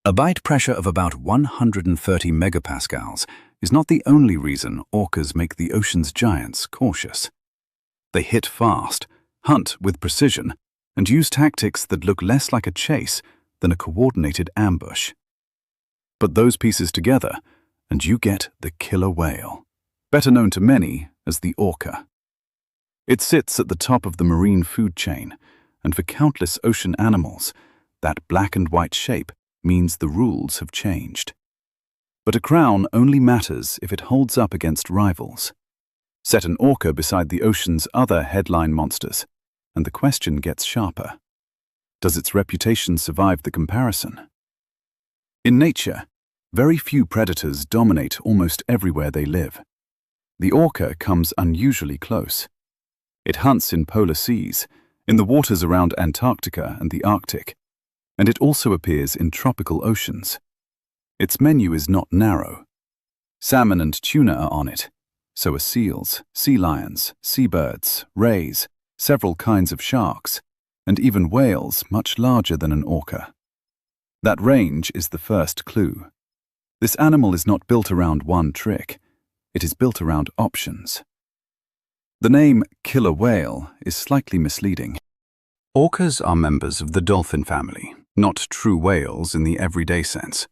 A bite pressure of about 130 megapascals is not the only reason orcas make the ocean's giants cautious. They hit fast, hunt with precision, and use tactics that look less like a chase than a coordinated ambush. Put those pieces together, and you get the killer whale, better known to many as the orca. It sits at the top of the marine food chain, and for countless ocean animals, that black and white shape means the rules have changed. But a crown only matters if it holds up against rivals. Set an orca beside the ocean's other headline monsters, and the question gets sharper. Does its reputation survive the comparison? In nature, very few predators dominate almost everywhere they live. The orca comes unusually close. It hunts in polar seas, in the waters around Antarctica and the Arctic, and it also appears in tropical oceans. Its menu is not narrow. Salmon and tuna are on it, so are seals, sea lions, seabirds, rays, several kinds of sharks, and even whales much larger than an orca. That range is the first clue. This animal is not built around one trick. It is built around options. The name killer whale is slightly misleading. Orcas are members of the dolphin family, not true whales in the everyday sense.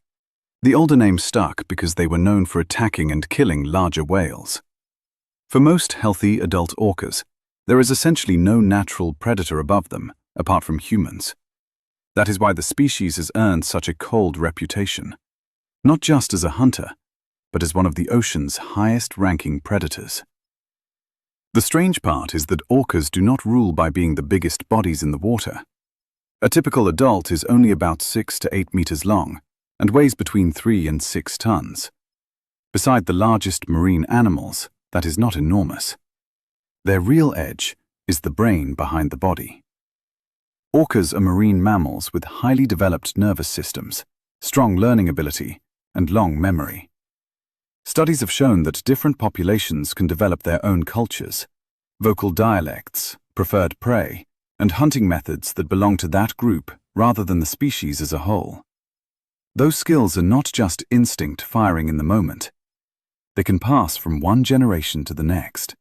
The older name stuck because they were known for attacking and killing larger whales. For most healthy adult orcas, there is essentially no natural predator above them, apart from humans. That is why the species has earned such a cold reputation, not just as a hunter, but as one of the ocean's highest-ranking predators. The strange part is that orcas do not rule by being the biggest bodies in the water. A typical adult is only about 6 to 8 meters long and weighs between 3 and 6 tons. Beside the largest marine animals, that is not enormous. Their real edge is the brain behind the body. Orcas are marine mammals with highly developed nervous systems, strong learning ability, and long memory. Studies have shown that different populations can develop their own cultures, vocal dialects, preferred prey, and hunting methods that belong to that group rather than the species as a whole. Those skills are not just instinct firing in the moment. They can pass from one generation to the next.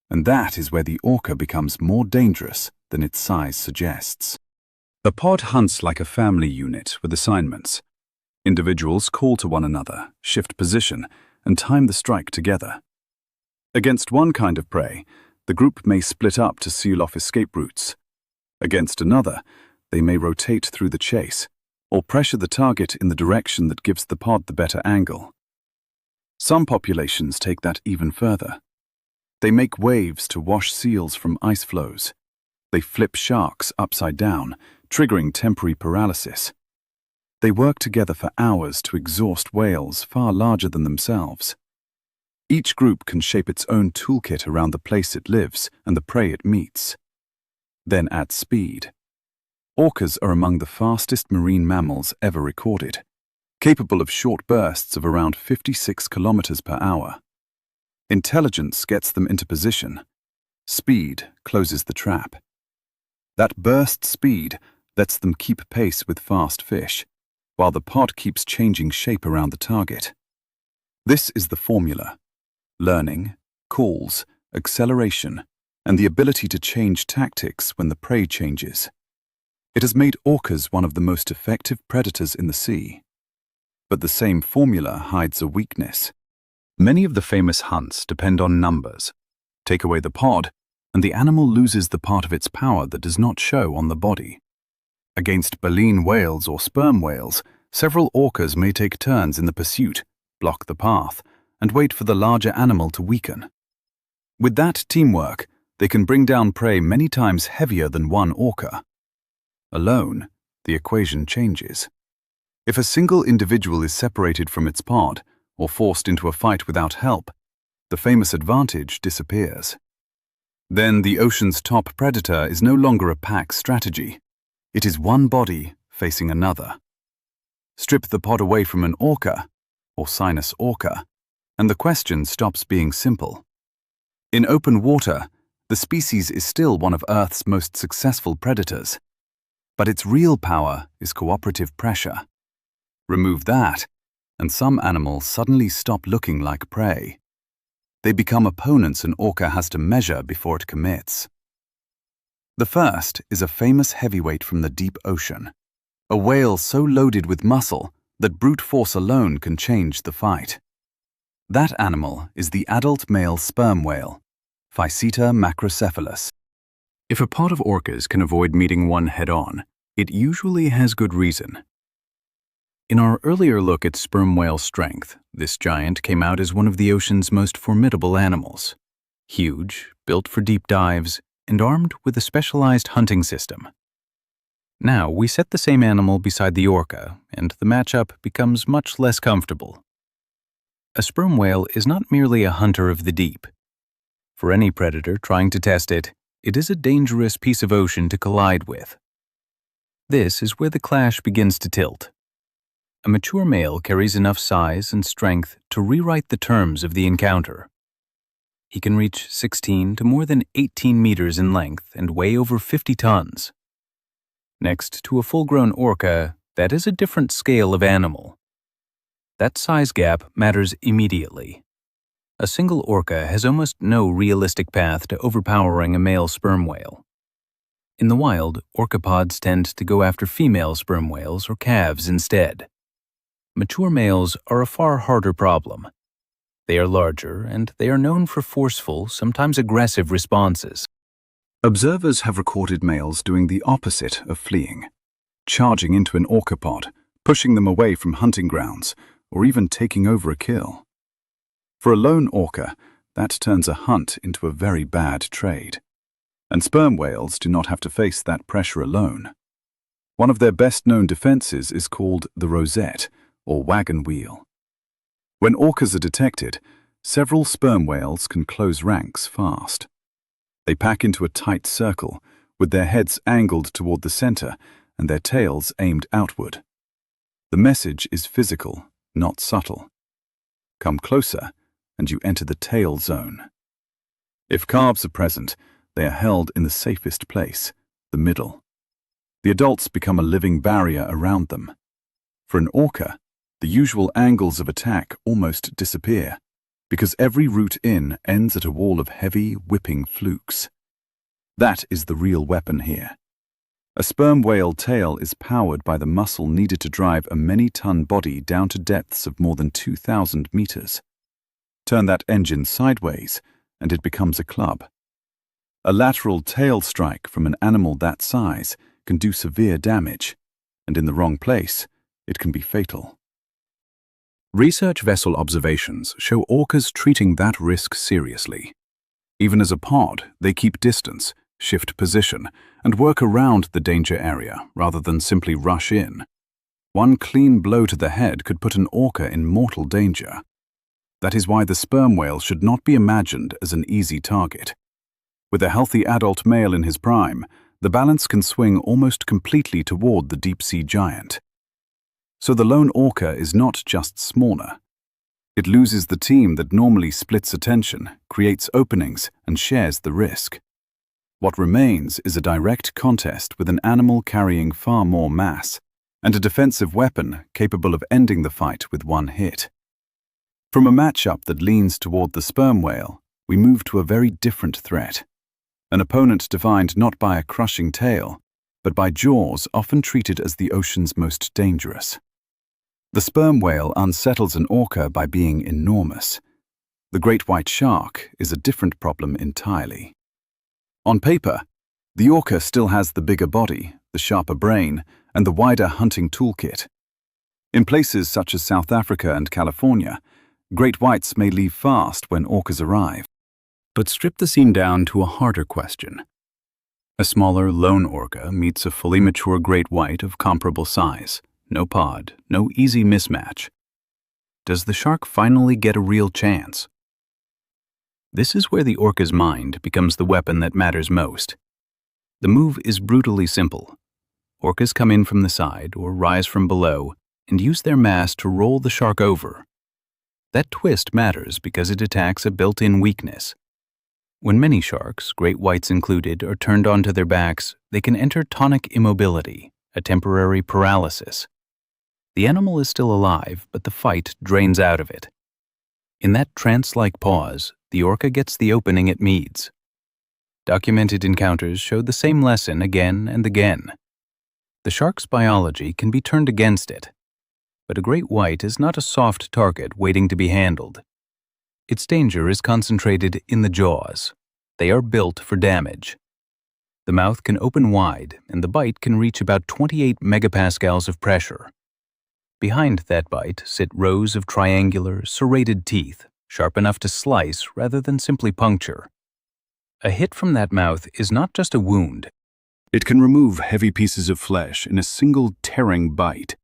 And that is where the orca becomes more dangerous than its size suggests. A pod hunts like a family unit with assignments. Individuals call to one another, shift position, and time the strike together. Against one kind of prey, the group may split up to seal off escape routes. Against another, they may rotate through the chase, or pressure the target in the direction that gives the pod the better angle. Some populations take that even further. They make waves to wash seals from ice floes. They flip sharks upside down, triggering temporary paralysis. They work together for hours to exhaust whales far larger than themselves. Each group can shape its own toolkit around the place it lives and the prey it meets. Then add speed. Orcas are among the fastest marine mammals ever recorded, capable of short bursts of around 56 kilometers per hour. Intelligence gets them into position. Speed closes the trap. That burst speed lets them keep pace with fast fish, while the pod keeps changing shape around the target. This is the formula: learning, calls, acceleration, and the ability to change tactics when the prey changes. It has made orcas one of the most effective predators in the sea. But the same formula hides a weakness. Many of the famous hunts depend on numbers. Take away the pod, and the animal loses the part of its power that does not show on the body. Against baleen whales or sperm whales, several orcas may take turns in the pursuit, block the path, and wait for the larger animal to weaken. With that teamwork, they can bring down prey many times heavier than one orca. Alone, the equation changes. If a single individual is separated from its pod, or forced into a fight without help, the famous advantage disappears. Then the ocean's top predator is no longer a pack strategy. It is one body facing another. Strip the pod away from an orca, Orcinus orca, and the question stops being simple. In open water, the species is still one of Earth's most successful predators. But its real power is cooperative pressure. Remove that, and some animals suddenly stop looking like prey. They become opponents an orca has to measure before it commits. The first is a famous heavyweight from the deep ocean, a whale so loaded with muscle that brute force alone can change the fight. That animal is the adult male sperm whale, Phyceta macrocephalus. If a pod of orcas can avoid meeting one head-on, it usually has good reason. In our earlier look at sperm whale strength, this giant came out as one of the ocean's most formidable animals. Huge, built for deep dives, and armed with a specialized hunting system. Now we set the same animal beside the orca, and the matchup becomes much less comfortable. A sperm whale is not merely a hunter of the deep. For any predator trying to test it, it is a dangerous piece of ocean to collide with. This is where the clash begins to tilt. A mature male carries enough size and strength to rewrite the terms of the encounter. He can reach 16 to more than 18 meters in length and weigh over 50 tons. Next to a full-grown orca, that is a different scale of animal. That size gap matters immediately. A single orca has almost no realistic path to overpowering a male sperm whale. In the wild, orcapods tend to go after female sperm whales or calves instead. Mature males are a far harder problem. They are larger, and they are known for forceful, sometimes aggressive responses. Observers have recorded males doing the opposite of fleeing, charging into an orcapod, pushing them away from hunting grounds, or even taking over a kill. For a lone orca, that turns a hunt into a very bad trade. And sperm whales do not have to face that pressure alone. One of their best-known defenses is called the rosette, or wagon wheel. When orcas are detected, several sperm whales can close ranks fast. They pack into a tight circle, with their heads angled toward the center and their tails aimed outward. The message is physical, not subtle. Come closer, and you enter the tail zone. If calves are present, they are held in the safest place, the middle. The adults become a living barrier around them. For an orca, the usual angles of attack almost disappear, because every route in ends at a wall of heavy, whipping flukes. That is the real weapon here. A sperm whale tail is powered by the muscle needed to drive a many-ton body down to depths of more than 2,000 meters. Turn that engine sideways, and it becomes a club. A lateral tail strike from an animal that size can do severe damage, and in the wrong place, it can be fatal. Research vessel observations show orcas treating that risk seriously. Even as a pod, they keep distance, shift position, and work around the danger area rather than simply rush in. One clean blow to the head could put an orca in mortal danger. That is why the sperm whale should not be imagined as an easy target. With a healthy adult male in his prime, the balance can swing almost completely toward the deep-sea giant. So the lone orca is not just smaller. It loses the team that normally splits attention, creates openings, and shares the risk. What remains is a direct contest with an animal carrying far more mass, and a defensive weapon capable of ending the fight with one hit. From a matchup that leans toward the sperm whale, we move to a very different threat. An opponent defined not by a crushing tail, but by jaws often treated as the ocean's most dangerous. The sperm whale unsettles an orca by being enormous. The great white shark is a different problem entirely. On paper, the orca still has the bigger body, the sharper brain, and the wider hunting toolkit. In places such as South Africa and California, great whites may leave fast when orcas arrive. But strip the scene down to a harder question. A smaller lone orca meets a fully mature great white of comparable size. No pod, no easy mismatch. Does the shark finally get a real chance? This is where the orca's mind becomes the weapon that matters most. The move is brutally simple. Orcas come in from the side or rise from below and use their mass to roll the shark over. That twist matters because it attacks a built-in weakness. When many sharks, great whites included, are turned onto their backs, they can enter tonic immobility, a temporary paralysis. The animal is still alive, but the fight drains out of it. In that trance-like pause, the orca gets the opening it needs. Documented encounters showed the same lesson again and again. The shark's biology can be turned against it, but a great white is not a soft target waiting to be handled. Its danger is concentrated in the jaws. They are built for damage. The mouth can open wide, and the bite can reach about 28 megapascals of pressure. Behind that bite sit rows of triangular, serrated teeth, sharp enough to slice rather than simply puncture. A hit from that mouth is not just a wound. It can remove heavy pieces of flesh in a single tearing bite.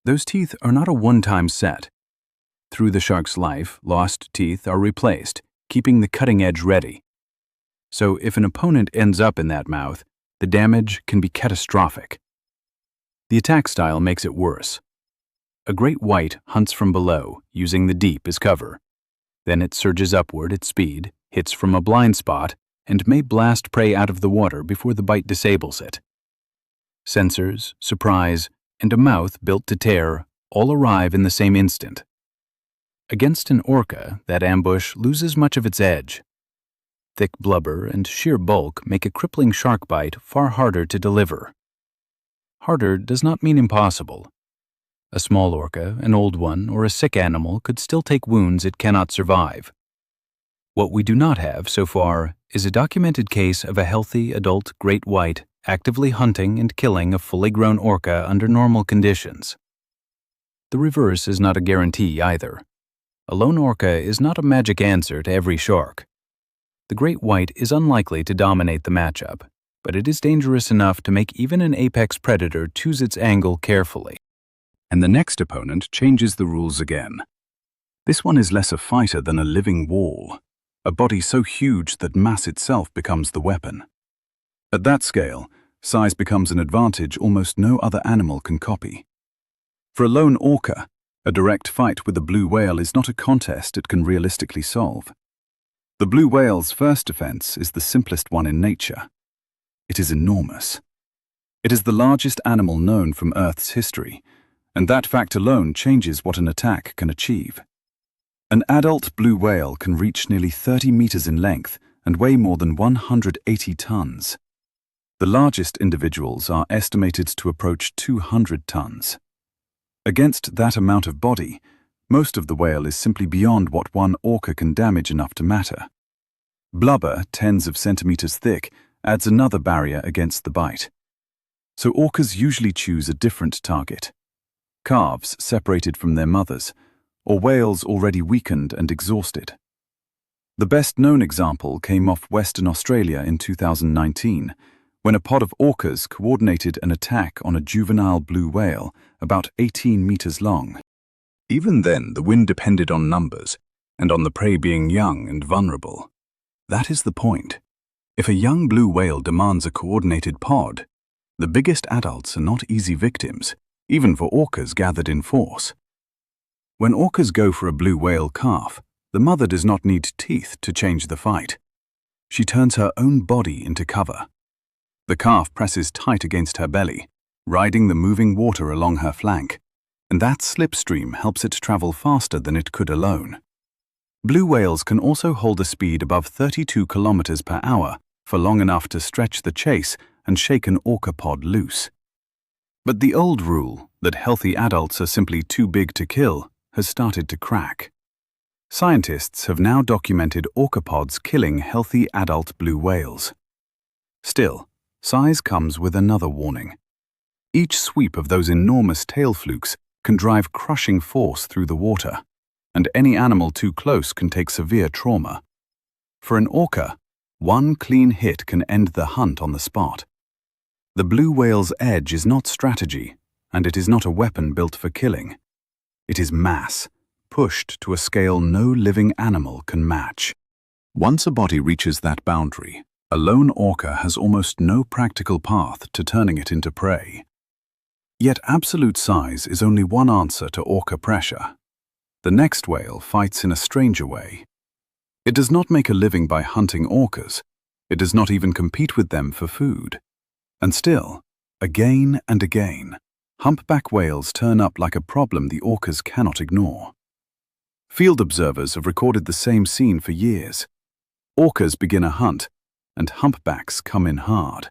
Those teeth are not a one-time set. Through the shark's life, lost teeth are replaced, keeping the cutting edge ready. So if an opponent ends up in that mouth, the damage can be catastrophic. The attack style makes it worse. A great white hunts from below, using the deep as cover. Then it surges upward at speed, hits from a blind spot, and may blast prey out of the water before the bite disables it. Sensors, surprise, and a mouth built to tear all arrive in the same instant. Against an orca, that ambush loses much of its edge. Thick blubber and sheer bulk make a crippling shark bite far harder to deliver. Harder does not mean impossible. A small orca, an old one, or a sick animal could still take wounds it cannot survive. What we do not have, so far, is a documented case of a healthy adult great white actively hunting and killing a fully grown orca under normal conditions. The reverse is not a guarantee either. A lone orca is not a magic answer to every shark. The great white is unlikely to dominate the matchup, but it is dangerous enough to make even an apex predator choose its angle carefully. And the next opponent changes the rules again. This one is less a fighter than a living wall, a body so huge that mass itself becomes the weapon. At that scale, size becomes an advantage almost no other animal can copy. For a lone orca, a direct fight with a blue whale is not a contest it can realistically solve. The blue whale's first defense is the simplest one in nature. It is enormous. It is the largest animal known from Earth's history, and that fact alone changes what an attack can achieve. An adult blue whale can reach nearly 30 meters in length and weigh more than 180 tons. The largest individuals are estimated to approach 200 tons. Against that amount of body, most of the whale is simply beyond what one orca can damage enough to matter. Blubber, tens of centimeters thick, adds another barrier against the bite. So orcas usually choose a different target. Calves separated from their mothers, or whales already weakened and exhausted. The best-known example came off Western Australia in 2019, when a pod of orcas coordinated an attack on a juvenile blue whale about 18 meters long. Even then, the win depended on numbers, and on the prey being young and vulnerable. That is the point. If a young blue whale demands a coordinated pod, the biggest adults are not easy victims, even for orcas gathered in force. When orcas go for a blue whale calf, the mother does not need teeth to change the fight. She turns her own body into cover. The calf presses tight against her belly, riding the moving water along her flank, and that slipstream helps it travel faster than it could alone. Blue whales can also hold a speed above 32 kilometers per hour for long enough to stretch the chase and shake an orca pod loose. But the old rule that healthy adults are simply too big to kill has started to crack. Scientists have now documented orca pods killing healthy adult blue whales. Still, size comes with another warning. Each sweep of those enormous tail flukes can drive crushing force through the water, and any animal too close can take severe trauma. For an orca, one clean hit can end the hunt on the spot. The blue whale's edge is not strategy, and it is not a weapon built for killing. It is mass, pushed to a scale no living animal can match. Once a body reaches that boundary, a lone orca has almost no practical path to turning it into prey. Yet absolute size is only one answer to orca pressure. The next whale fights in a stranger way. It does not make a living by hunting orcas. It does not even compete with them for food. And still, again and again, humpback whales turn up like a problem the orcas cannot ignore. Field observers have recorded the same scene for years. Orcas begin a hunt, and humpbacks come in hard.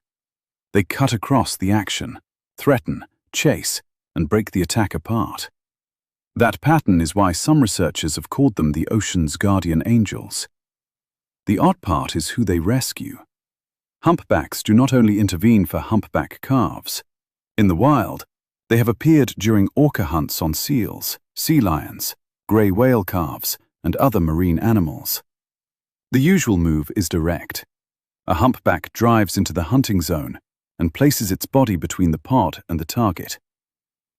They cut across the action, threaten, chase, and break the attack apart. That pattern is why some researchers have called them the ocean's guardian angels. The odd part is who they rescue. Humpbacks do not only intervene for humpback calves. In the wild, they have appeared during orca hunts on seals, sea lions, grey whale calves, and other marine animals. The usual move is direct. A humpback drives into the hunting zone and places its body between the pod and the target.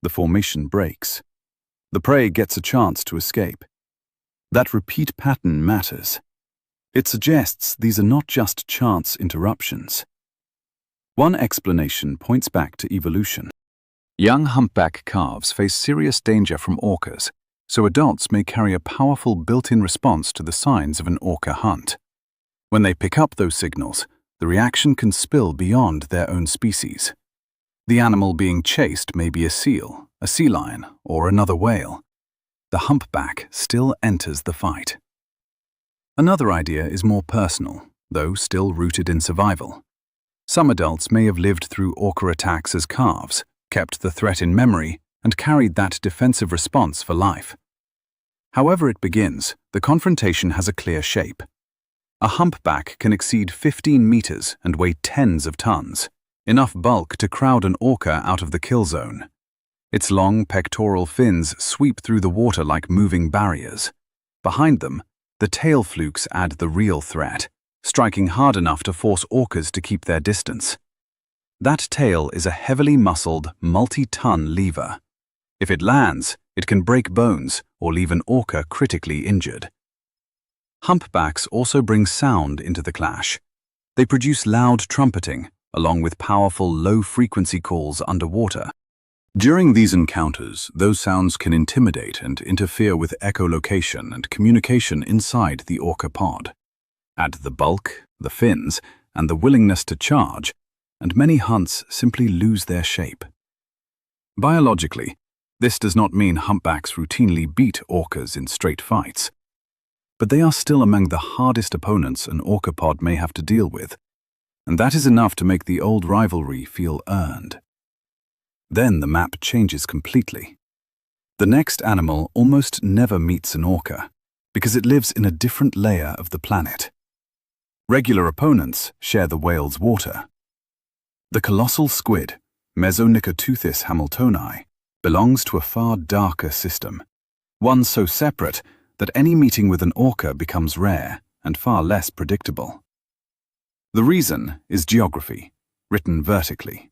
The formation breaks. The prey gets a chance to escape. That repeat pattern matters. It suggests these are not just chance interruptions. One explanation points back to evolution. Young humpback calves face serious danger from orcas, so adults may carry a powerful built-in response to the signs of an orca hunt. When they pick up those signals, the reaction can spill beyond their own species. The animal being chased may be a seal, a sea lion, or another whale. The humpback still enters the fight. Another idea is more personal, though still rooted in survival. Some adults may have lived through orca attacks as calves, kept the threat in memory, and carried that defensive response for life. However it begins, the confrontation has a clear shape. A humpback can exceed 15 meters and weigh tens of tons, enough bulk to crowd an orca out of the kill zone. Its long pectoral fins sweep through the water like moving barriers. Behind them, the tail flukes add the real threat, striking hard enough to force orcas to keep their distance. That tail is a heavily muscled, multi-ton lever. If it lands, it can break bones or leave an orca critically injured. Humpbacks also bring sound into the clash. They produce loud trumpeting, along with powerful low-frequency calls underwater. During these encounters, those sounds can intimidate and interfere with echolocation and communication inside the orca pod. Add the bulk, the fins, and the willingness to charge, and many hunts simply lose their shape. Biologically, this does not mean humpbacks routinely beat orcas in straight fights. But they are still among the hardest opponents an orca pod may have to deal with, and that is enough to make the old rivalry feel earned. Then the map changes completely. The next animal almost never meets an orca, because it lives in a different layer of the planet. Regular opponents share the whale's water. The colossal squid, Mesonicoteuthis hamiltoni, belongs to a far darker system, one so separate that any meeting with an orca becomes rare and far less predictable. The reason is geography, written vertically.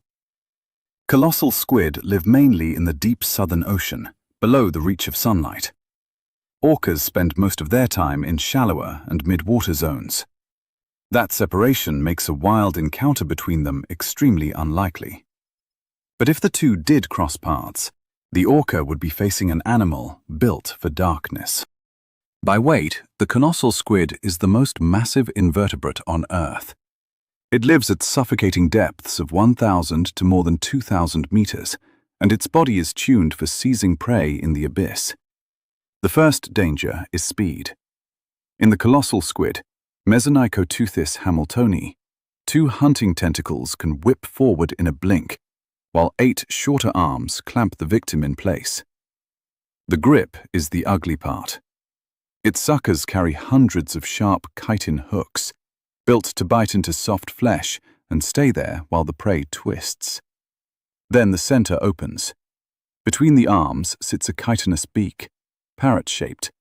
Colossal squid live mainly in the deep southern ocean, below the reach of sunlight. Orcas spend most of their time in shallower and mid-water zones. That separation makes a wild encounter between them extremely unlikely. But if the two did cross paths, the orca would be facing an animal built for darkness. By weight, the colossal squid is the most massive invertebrate on Earth. It lives at suffocating depths of 1,000 to more than 2,000 meters, and its body is tuned for seizing prey in the abyss. The first danger is speed. In the colossal squid, Mesonicoteuthis hamiltoni, 2 hunting tentacles can whip forward in a blink, while 8 shorter arms clamp the victim in place. The grip is the ugly part. Its suckers carry hundreds of sharp chitin hooks, built to bite into soft flesh and stay there while the prey twists. Then the center opens. Between the arms sits a chitinous beak, parrot-shaped,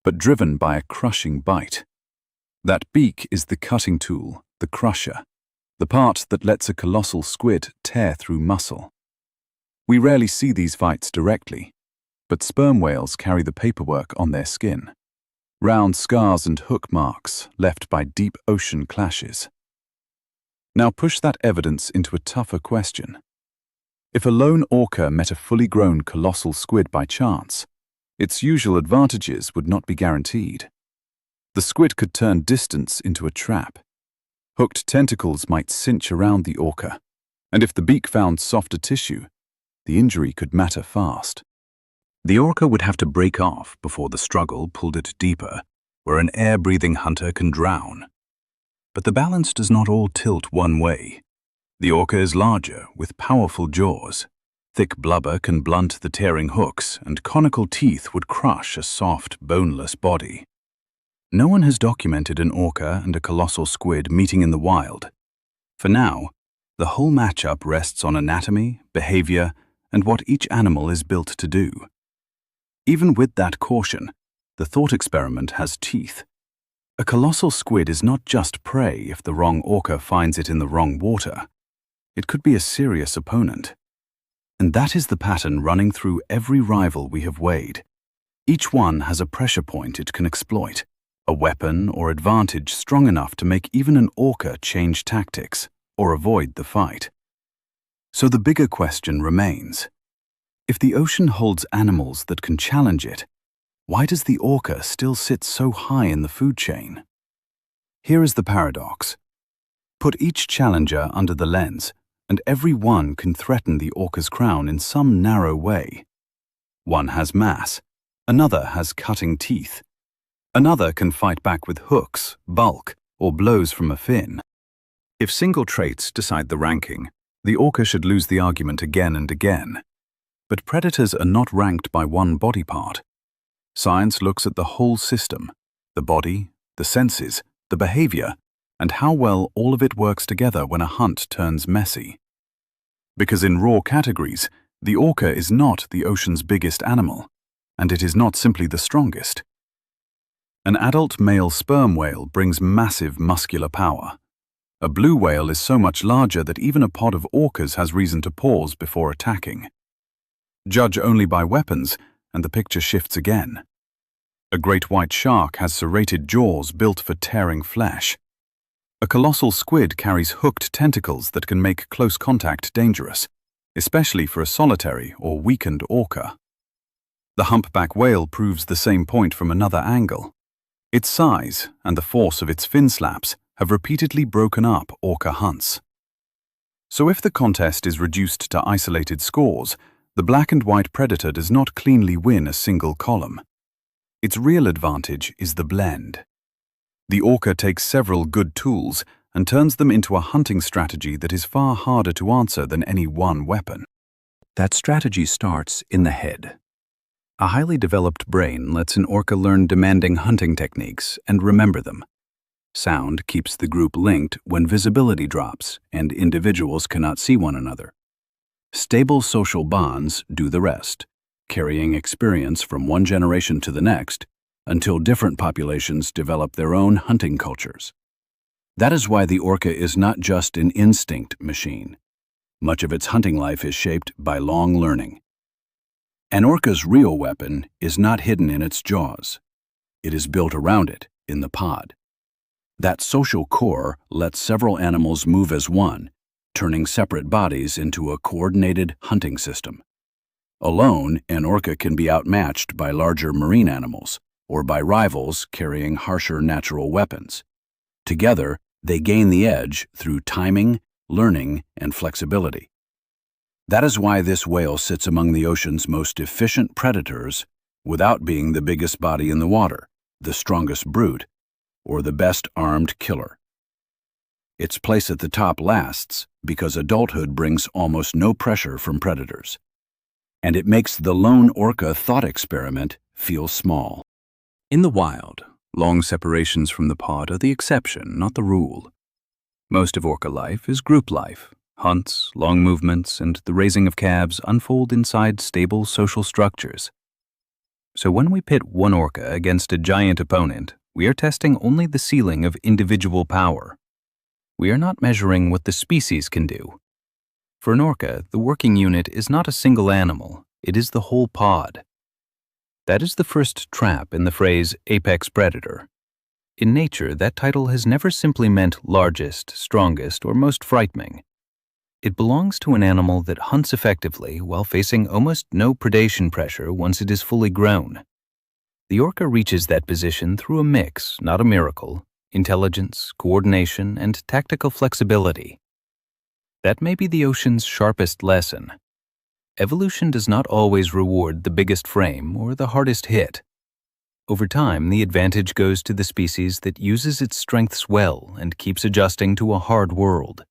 but driven by a crushing bite. That beak is the cutting tool, the crusher, the part that lets a colossal squid tear through muscle. We rarely see these fights directly, but sperm whales carry the paperwork on their skin. Round scars and hook marks left by deep ocean clashes. Now push that evidence into a tougher question. If a lone orca met a fully grown colossal squid by chance, its usual advantages would not be guaranteed. The squid could turn distance into a trap. Hooked tentacles might cinch around the orca, and if the beak found softer tissue, the injury could matter fast. The orca would have to break off before the struggle pulled it deeper, where an air-breathing hunter can drown. But the balance does not all tilt one way. The orca is larger, with powerful jaws. Thick blubber can blunt the tearing hooks, and conical teeth would crush a soft, boneless body. No one has documented an orca and a colossal squid meeting in the wild. For now, the whole matchup rests on anatomy, behavior, and what each animal is built to do. Even with that caution, the thought experiment has teeth. A colossal squid is not just prey if the wrong orca finds it in the wrong water. It could be a serious opponent. And that is the pattern running through every rival we have weighed. Each one has a pressure point it can exploit, a weapon or advantage strong enough to make even an orca change tactics or avoid the fight. So the bigger question remains. If the ocean holds animals that can challenge it, why does the orca still sit so high in the food chain? Here is the paradox. Put each challenger under the lens, and every one can threaten the orca's crown in some narrow way. One has mass, another has cutting teeth. Another can fight back with hooks, bulk, or blows from a fin. If single traits decide the ranking, the orca should lose the argument again and again. But predators are not ranked by one body part. Science looks at the whole system, the body, the senses, the behavior, and how well all of it works together when a hunt turns messy. Because in raw categories, the orca is not the ocean's biggest animal, and it is not simply the strongest. An adult male sperm whale brings massive muscular power. A blue whale is so much larger that even a pod of orcas has reason to pause before attacking. Judge only by weapons, and the picture shifts again. A great white shark has serrated jaws built for tearing flesh. A colossal squid carries hooked tentacles that can make close contact dangerous, especially for a solitary or weakened orca. The humpback whale proves the same point from another angle. Its size and the force of its fin slaps have repeatedly broken up orca hunts. So if the contest is reduced to isolated scores, the black and white predator does not cleanly win a single column. Its real advantage is the blend. The orca takes several good tools and turns them into a hunting strategy that is far harder to answer than any one weapon. That strategy starts in the head. A highly developed brain lets an orca learn demanding hunting techniques and remember them. Sound keeps the group linked when visibility drops and individuals cannot see one another. Stable social bonds do the rest, carrying experience from one generation to the next until different populations develop their own hunting cultures. That is why the orca is not just an instinct machine. Much of its hunting life is shaped by long learning. An orca's real weapon is not hidden in its jaws. It is built around it in the pod. That social core lets several animals move as one, turning separate bodies into a coordinated hunting system. Alone, an orca can be outmatched by larger marine animals or by rivals carrying harsher natural weapons. Together, they gain the edge through timing, learning, and flexibility. That is why this whale sits among the ocean's most efficient predators without being the biggest body in the water, the strongest brute, or the best armed killer. Its place at the top lasts because adulthood brings almost no pressure from predators. And it makes the lone orca thought experiment feel small. In the wild, long separations from the pod are the exception, not the rule. Most of orca life is group life. Hunts, long movements, and the raising of calves unfold inside stable social structures. So when we pit one orca against a giant opponent, we are testing only the ceiling of individual power. We are not measuring what the species can do. For an orca, the working unit is not a single animal, it is the whole pod. That is the first trap in the phrase apex predator. In nature, that title has never simply meant largest, strongest, or most frightening. It belongs to an animal that hunts effectively while facing almost no predation pressure once it is fully grown. The orca reaches that position through a mix, not a miracle, intelligence, coordination, and tactical flexibility. That may be the ocean's sharpest lesson. Evolution does not always reward the biggest frame or the hardest hit. Over time, the advantage goes to the species that uses its strengths well and keeps adjusting to a hard world.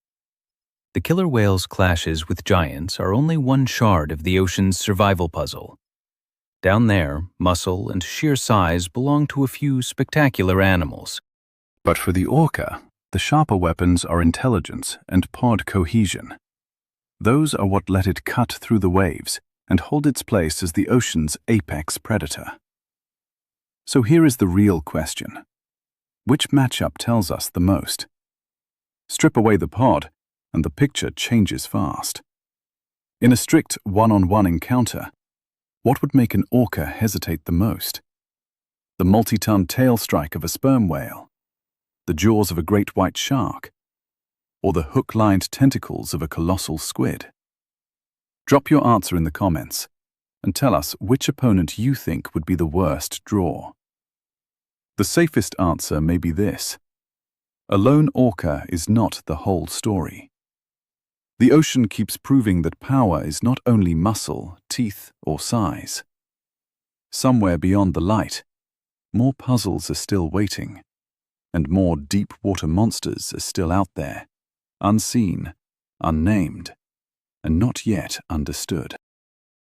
The killer whale's clashes with giants are only one shard of the ocean's survival puzzle. Down there, muscle and sheer size belong to a few spectacular animals. But for the orca, the sharper weapons are intelligence and pod cohesion. Those are what let it cut through the waves and hold its place as the ocean's apex predator. So here is the real question. Which matchup tells us the most? Strip away the pod, and the picture changes fast. In a strict one-on-one encounter, what would make an orca hesitate the most? The multi-ton tail strike of a sperm whale? The jaws of a great white shark? Or the hook-lined tentacles of a colossal squid? Drop your answer in the comments and tell us which opponent you think would be the worst draw. The safest answer may be this: a lone orca is not the whole story. The ocean keeps proving that power is not only muscle, teeth, or size. Somewhere beyond the light, more puzzles are still waiting, and more deep-water monsters are still out there, unseen, unnamed, and not yet understood.